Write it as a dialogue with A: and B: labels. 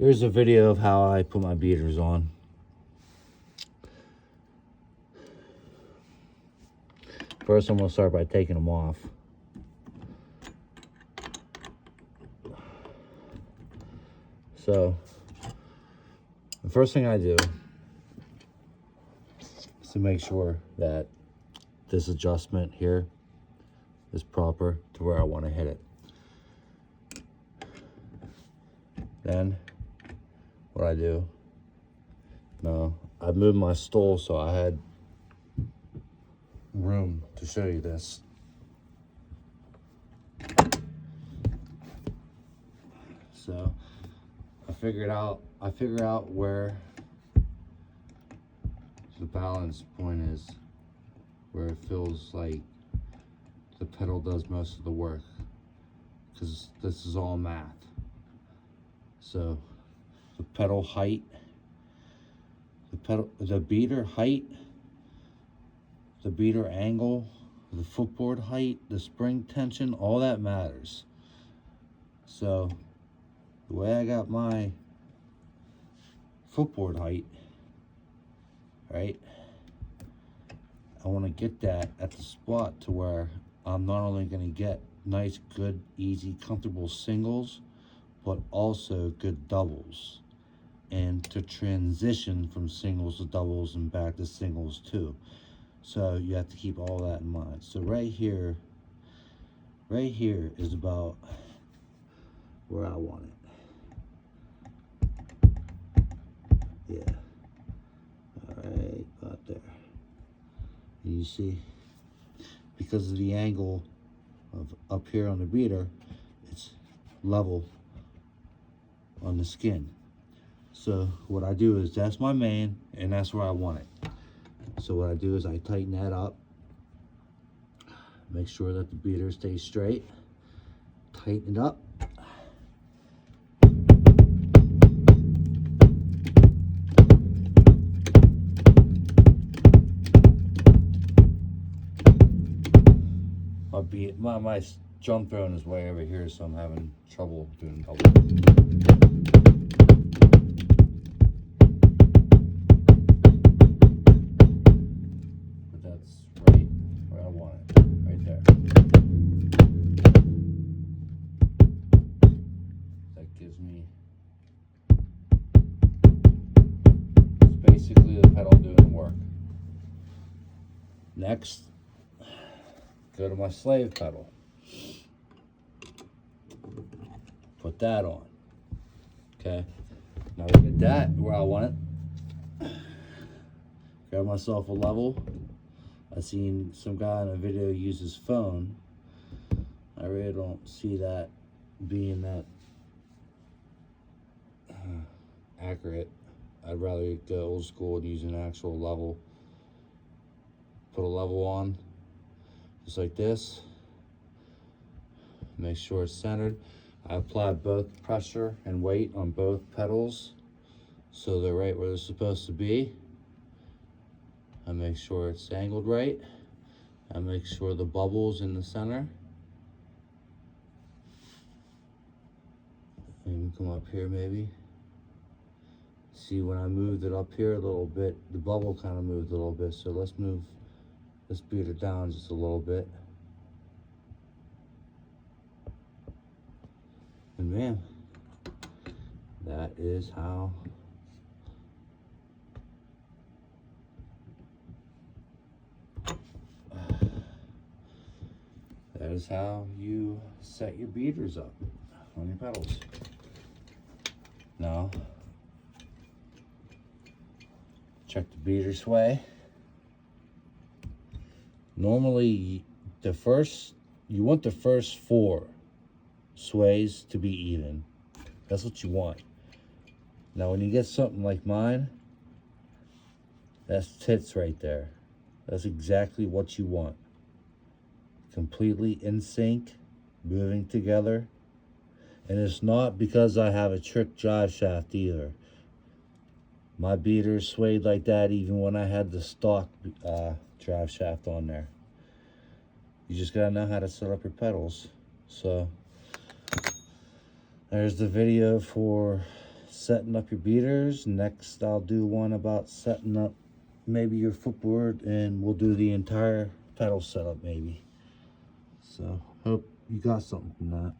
A: Here's a video of how I put my beaters on. First, I'm going to start by taking them off. So, the first thing I do is to make sure that this adjustment here is proper to where I want to hit it. Then, what I do, now I moved my stool so I had room to show you this. So I figure out where the balance point is, where it feels like the pedal does most of the work, because this is all math. So the pedal height, the beater height, the beater angle, the footboard height, the spring tension, all that matters. So the way I got my footboard height, right, I want to get that at the spot to where I'm not only going to get nice, good, easy, comfortable singles, but also good doubles, and to transition from singles to doubles and back to singles too. So you have to keep all that in mind. So right here is about where I want it. Yeah, all right, about there. And you see, because of the angle of up here on the beater, it's level on the skin. So what I do is, that's my main, and that's where I want it. So what I do is I tighten that up, make sure that the beater stays straight, tighten it up. My drum throne is way over here, so I'm having trouble doing double. Basically the pedal doing the work. Next, go to my slave pedal. Put that on. Okay. Now we get that where I want it. Grab myself a level. I seen some guy in a video use his phone. I really don't see that being that accurate. I'd rather go old school and use an actual level. Put a level on, just like this. Make sure it's centered. I apply both pressure and weight on both pedals so they're right where they're supposed to be. I make sure it's angled right. I make sure the bubble's in the center. And come up here maybe. See, when I moved it up here a little bit, the bubble kind of moved a little bit. So let's move this beater down just a little bit. And man, that is how you set your beaters up on your pedals. Now, check the beater sway. Normally, you want the first 4 sways to be even. That's what you want. Now, when you get something like mine, that's tits right there. That's exactly what you want. Completely in sync, moving together. And it's not because I have a trick drive shaft either. My beater swayed like that even when I had the stock drive shaft on there. You just gotta know how to set up your pedals. So there's the video for setting up your beaters. Next, I'll do one about setting up maybe your footboard, and we'll do the entire pedal setup maybe. So, hope you got something from that.